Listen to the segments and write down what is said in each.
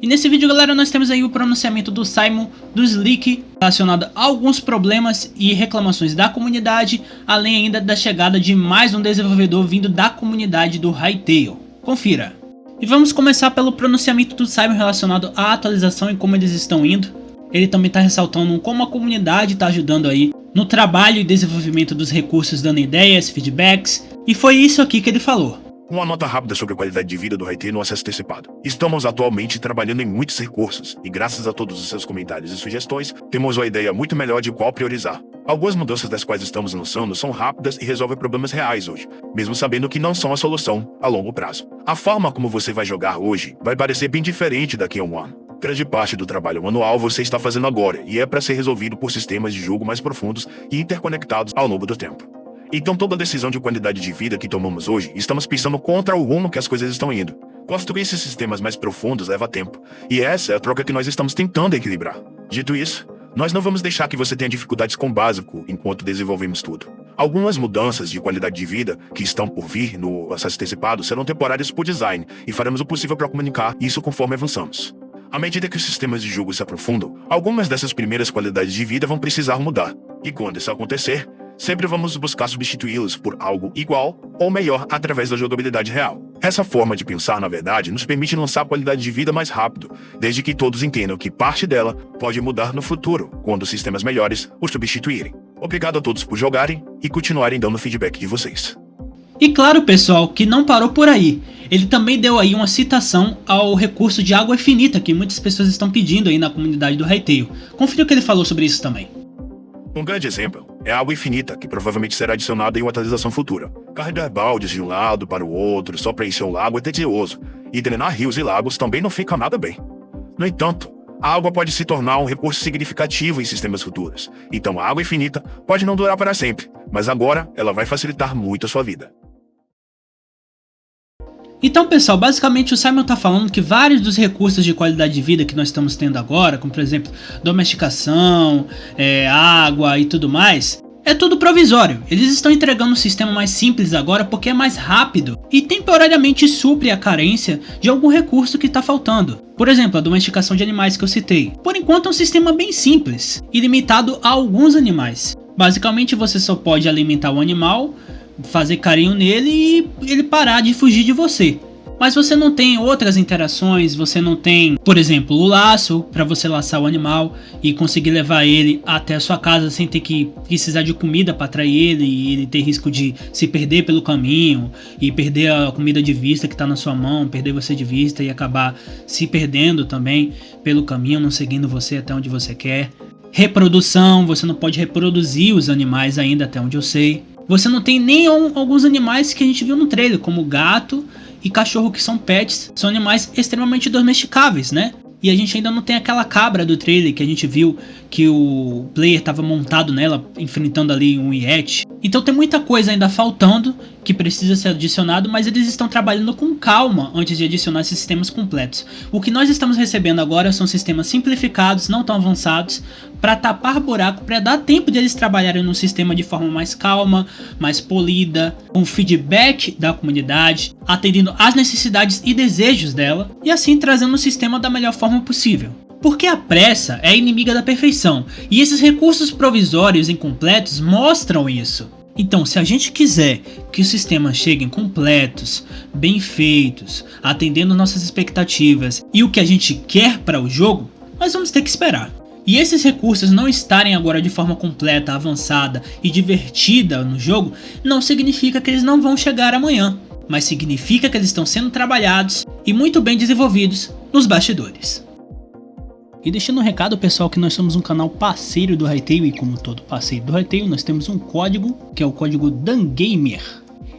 E nesse vídeo, galera, nós temos aí o pronunciamento do Simon do Slick relacionado a alguns problemas e reclamações da comunidade, além ainda da chegada de mais um desenvolvedor vindo da comunidade do Hytale. Confira! E vamos começar pelo pronunciamento do Simon relacionado à atualização e como eles estão indo. Ele também está ressaltando como a comunidade está ajudando aí no trabalho e desenvolvimento dos recursos, dando ideias, feedbacks, e foi isso aqui que ele falou. Uma nota rápida sobre a qualidade de vida do Hytale no acesso antecipado. Estamos atualmente trabalhando em muitos recursos, e graças a todos os seus comentários e sugestões, temos uma ideia muito melhor de qual priorizar. Algumas mudanças das quais estamos lançando são rápidas e resolvem problemas reais hoje, mesmo sabendo que não são a solução a longo prazo. A forma como você vai jogar hoje vai parecer bem diferente daqui a um ano. Grande parte do trabalho manual você está fazendo agora, e é para ser resolvido por sistemas de jogo mais profundos e interconectados ao longo do tempo. Então toda decisão de qualidade de vida que tomamos hoje, estamos pensando contra o rumo que as coisas estão indo. Construir esses sistemas mais profundos leva tempo, e essa é a troca que nós estamos tentando equilibrar. Dito isso, nós não vamos deixar que você tenha dificuldades com o básico enquanto desenvolvemos tudo. Algumas mudanças de qualidade de vida que estão por vir no acesso antecipado serão temporárias por design, e faremos o possível para comunicar isso conforme avançamos. À medida que os sistemas de jogo se aprofundam, algumas dessas primeiras qualidades de vida vão precisar mudar, e quando isso acontecer, sempre vamos buscar substituí-los por algo igual ou melhor através da jogabilidade real. Essa forma de pensar, na verdade, nos permite lançar a qualidade de vida mais rápido, desde que todos entendam que parte dela pode mudar no futuro, quando sistemas melhores o substituírem. Obrigado a todos por jogarem e continuarem dando feedback de vocês. E claro, pessoal, que não parou por aí. Ele também deu aí uma citação ao recurso de água infinita que muitas pessoas estão pedindo aí na comunidade do Hytale. Confira o que ele falou sobre isso também. Um grande exemplo é a água infinita, que provavelmente será adicionada em uma atualização futura. Carregar baldes de um lado para o outro só para encher um lago é tedioso, e drenar rios e lagos também não fica nada bem. No entanto, a água pode se tornar um recurso significativo em sistemas futuros, então a água infinita pode não durar para sempre, mas agora ela vai facilitar muito a sua vida. Então, pessoal, basicamente o Simon está falando que vários dos recursos de qualidade de vida que nós estamos tendo agora, como por exemplo domesticação, água e tudo mais, é tudo provisório. Eles estão entregando um sistema mais simples agora porque é mais rápido e temporariamente supre a carência de algum recurso que está faltando. Por exemplo, a domesticação de animais que eu citei. Por enquanto é um sistema bem simples e limitado a alguns animais. Basicamente você só pode alimentar o animal, fazer carinho nele e ele parar de fugir de você. Mas você não tem outras interações, você não tem, por exemplo, o laço para você laçar o animal e conseguir levar ele até a sua casa sem ter que precisar de comida para atrair ele e ele ter risco de se perder pelo caminho e perder a comida de vista que está na sua mão, perder você de vista e acabar se perdendo também pelo caminho, não seguindo você até onde você quer. Reprodução, você não pode reproduzir os animais ainda até onde eu sei. Você não tem nem alguns animais que a gente viu no trailer, como gato e cachorro, que são pets, são animais extremamente domesticáveis, né? E a gente ainda não tem aquela cabra do trailer que a gente viu que o player estava montado nela, enfrentando ali um Yeti. Então tem muita coisa ainda faltando que precisa ser adicionado, mas eles estão trabalhando com calma antes de adicionar esses sistemas completos. O que nós estamos recebendo agora são sistemas simplificados, não tão avançados, para tapar buraco, para dar tempo de eles trabalharem no sistema de forma mais calma, mais polida, com feedback da comunidade, atendendo às necessidades e desejos dela, e assim trazendo o sistema da melhor forma possível. Porque a pressa é inimiga da perfeição, e esses recursos provisórios incompletos mostram isso. Então, se a gente quiser que os sistemas cheguem completos, bem feitos, atendendo nossas expectativas e o que a gente quer para o jogo, nós vamos ter que esperar. E esses recursos não estarem agora de forma completa, avançada e divertida no jogo, não significa que eles não vão chegar amanhã, mas significa que eles estão sendo trabalhados e muito bem desenvolvidos nos bastidores. E deixando um recado, pessoal, que nós somos um canal parceiro do Hytale, e como todo parceiro do Hytale, nós temos um código, que é o código DANGAMER.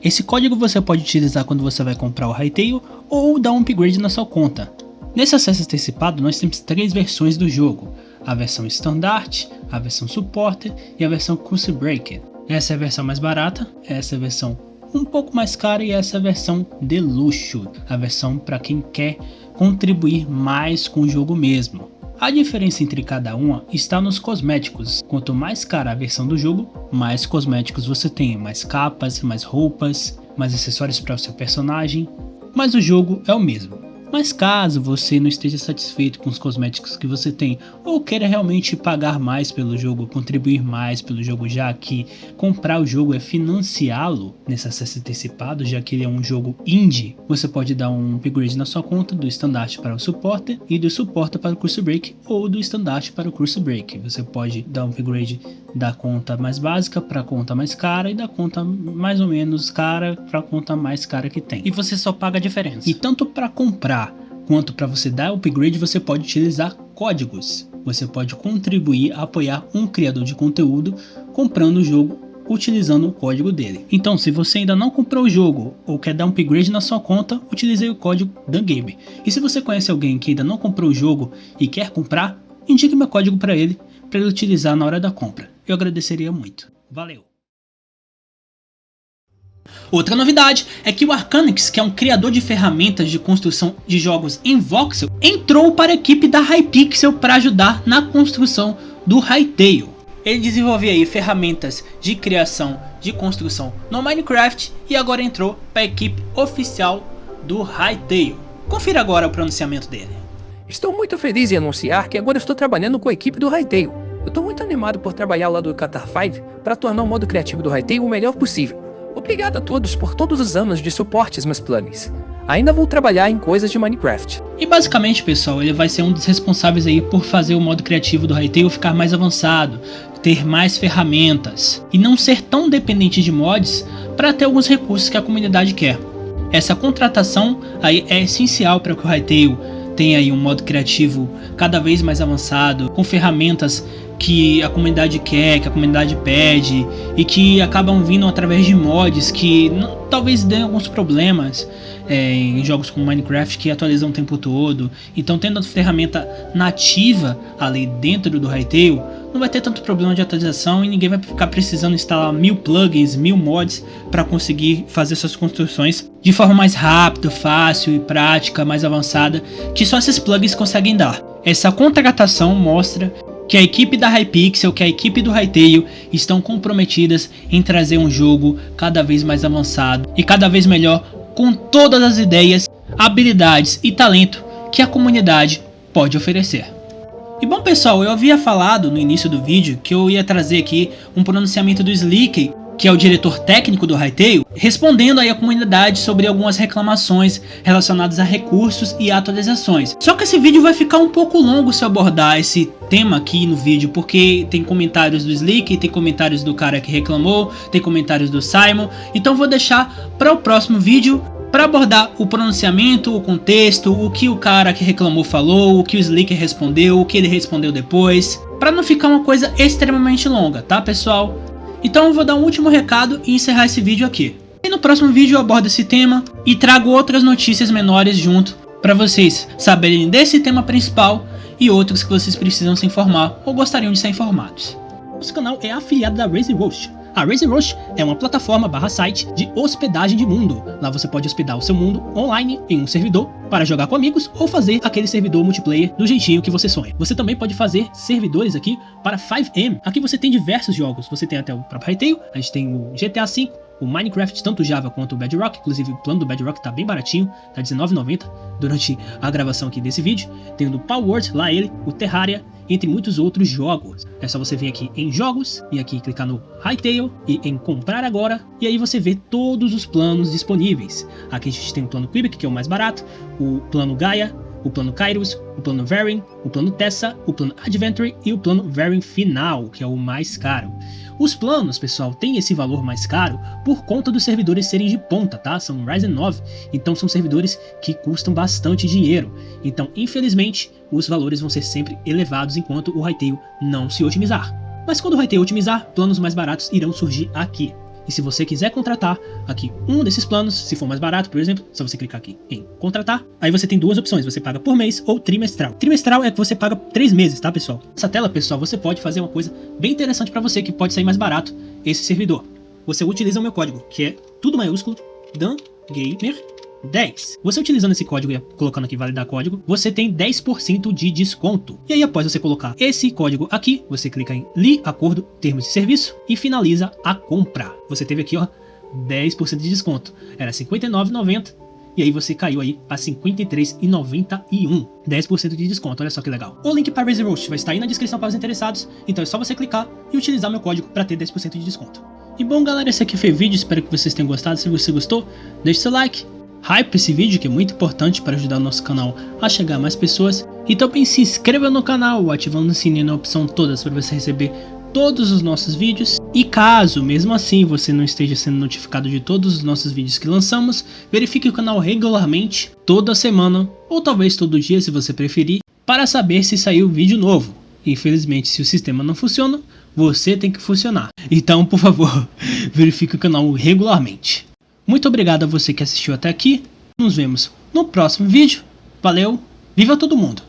Esse código você pode utilizar quando você vai comprar o Hytale ou dar um upgrade na sua conta. Nesse acesso antecipado nós temos 3 versões do jogo: a versão Standard, a versão Supporter e a versão Curse Breaker. Essa é a versão mais barata, essa é a versão um pouco mais cara e essa é a versão de luxo, a versão para quem quer contribuir mais com o jogo mesmo. A diferença entre cada uma está nos cosméticos. Quanto mais cara a versão do jogo, mais cosméticos você tem, mais capas, mais roupas, mais acessórios para o seu personagem, mas o jogo é o mesmo. Mas caso você não esteja satisfeito com os cosméticos que você tem, ou queira realmente pagar mais pelo jogo, contribuir mais pelo jogo, já que comprar o jogo é financiá-lo nesse acesso antecipado, já que ele é um jogo indie, você pode dar um upgrade na sua conta do Standard para o Supporter e do Supporter para o Curse Break, ou do Standard para o Curse Break. Você pode dar um upgrade da conta mais básica para a conta mais cara e da conta mais ou menos cara para a conta mais cara que tem. E você só paga a diferença. E tanto para comprar quanto para você dar upgrade, você pode utilizar códigos. Você pode contribuir a apoiar um criador de conteúdo comprando o jogo utilizando o código dele. Então, se você ainda não comprou o jogo ou quer dar um upgrade na sua conta, utilize o código DANGAMER. E se você conhece alguém que ainda não comprou o jogo e quer comprar, indique meu código para ele utilizar na hora da compra. Eu agradeceria muito. Valeu! Outra novidade é que o Arcanix, que é um criador de ferramentas de construção de jogos em voxel, entrou para a equipe da Hypixel para ajudar na construção do Hytale. Ele desenvolvia aí ferramentas de criação de construção no Minecraft e agora entrou para a equipe oficial do Hytale. Confira agora o pronunciamento dele. Estou muito feliz em anunciar que agora estou trabalhando com a equipe do Hytale. Eu estou muito animado por trabalhar ao lado do Qatar 5 para tornar o modo criativo do Hytale o melhor possível. Obrigado a todos por todos os anos de suporte aos meus planos. Ainda vou trabalhar em coisas de Minecraft. E basicamente, pessoal, ele vai ser um dos responsáveis aí por fazer o modo criativo do Hytale ficar mais avançado, ter mais ferramentas e não ser tão dependente de mods para ter alguns recursos que a comunidade quer. Essa contratação aí é essencial para que o Hytale tenha aí um modo criativo cada vez mais avançado, com ferramentas que a comunidade quer, que a comunidade pede e que acabam vindo através de mods que talvez dêem alguns problemas em jogos como Minecraft que atualizam o tempo todo. Então, tendo a ferramenta nativa ali dentro do Hytale, não vai ter tanto problema de atualização e ninguém vai ficar precisando instalar 1000 plugins, 1000 mods para conseguir fazer suas construções de forma mais rápida, fácil e prática, mais avançada, que só esses plugins conseguem dar. Essa contratação mostra que a equipe da Hypixel, que a equipe do Hytale estão comprometidas em trazer um jogo cada vez mais avançado e cada vez melhor, com todas as ideias, habilidades e talento que a comunidade pode oferecer. E bom, pessoal, eu havia falado no início do vídeo que eu ia trazer aqui um pronunciamento do Slick, que é o diretor técnico do Hytale, respondendo aí a comunidade sobre algumas reclamações relacionadas a recursos e atualizações. Só que esse vídeo vai ficar um pouco longo se eu abordar esse tema aqui no vídeo, porque tem comentários do Slick, tem comentários do cara que reclamou, tem comentários do Simon, então vou deixar para o próximo vídeo para abordar o pronunciamento, o contexto, o que o cara que reclamou falou, o que o Slick respondeu, o que ele respondeu depois, para não ficar uma coisa extremamente longa, tá, pessoal? Então eu vou dar um último recado e encerrar esse vídeo aqui. E no próximo vídeo eu abordo esse tema e trago outras notícias menores junto para vocês saberem desse tema principal e outros que vocês precisam se informar ou gostariam de ser informados. Nosso canal é afiliado da Raise Roast. A Raise Roast é uma plataforma /site de hospedagem de mundo. Lá você pode hospedar o seu mundo online em um servidor para jogar com amigos ou fazer aquele servidor multiplayer do jeitinho que você sonha. Você também pode fazer servidores aqui para 5M. Aqui você tem diversos jogos. Você tem até o próprio Hytale, a gente tem o GTA V, o Minecraft, tanto o Java quanto o Bedrock. Inclusive o plano do Bedrock tá bem baratinho, tá R$19,90 durante a gravação aqui desse vídeo. Tem o do Palworld, lá ele, o Terraria, entre muitos outros jogos. É só você vir aqui em jogos e aqui clicar no Hytale e em comprar agora, e aí você vê todos os planos disponíveis. Aqui a gente tem o plano Quebec, que é o mais barato, o plano Gaia, o plano Kairos, o plano Varying, o plano Tessa, o plano Adventure e o plano Varying Final, que é o mais caro. Os planos, pessoal, têm esse valor mais caro por conta dos servidores serem de ponta, tá? São Ryzen 9, então são servidores que custam bastante dinheiro. Então, infelizmente, os valores vão ser sempre elevados enquanto o Hytale não se otimizar. Mas quando o Hytale otimizar, planos mais baratos irão surgir aqui. E se você quiser contratar aqui um desses planos, se for mais barato, por exemplo, só você clicar aqui em contratar, aí você tem duas opções, você paga por mês ou trimestral. Trimestral é que você paga 3 meses, tá, pessoal? Nessa tela, pessoal, você pode fazer uma coisa bem interessante para você, que pode sair mais barato esse servidor. Você utiliza o meu código, que é tudo maiúsculo, DANGAMER10. Você utilizando esse código e colocando aqui validar código, você tem 10% de desconto. E aí após você colocar esse código aqui, você clica em li acordo, termos de serviço e finaliza a compra. Você teve aqui, ó, 10% de desconto. Era R$59,90 e aí você caiu aí a R$ 53,91. 10% de desconto, olha só que legal. O link para Raise Roast vai estar aí na descrição para os interessados, então é só você clicar e utilizar meu código para ter 10% de desconto. E bom galera, esse aqui foi o vídeo, espero que vocês tenham gostado. Se você gostou, deixe seu like, hype esse vídeo que é muito importante para ajudar o nosso canal a chegar a mais pessoas. E também se inscreva no canal, ativando o sininho na opção todas para você receber todos os nossos vídeos. E caso mesmo assim você não esteja sendo notificado de todos os nossos vídeos que lançamos, verifique o canal regularmente, toda semana ou talvez todo dia se você preferir, para saber se saiu vídeo novo. Infelizmente, se o sistema não funciona, você tem que funcionar. Então, por favor, verifique o canal regularmente. Muito obrigado a você que assistiu até aqui. Nos vemos no próximo vídeo. Valeu, viva todo mundo!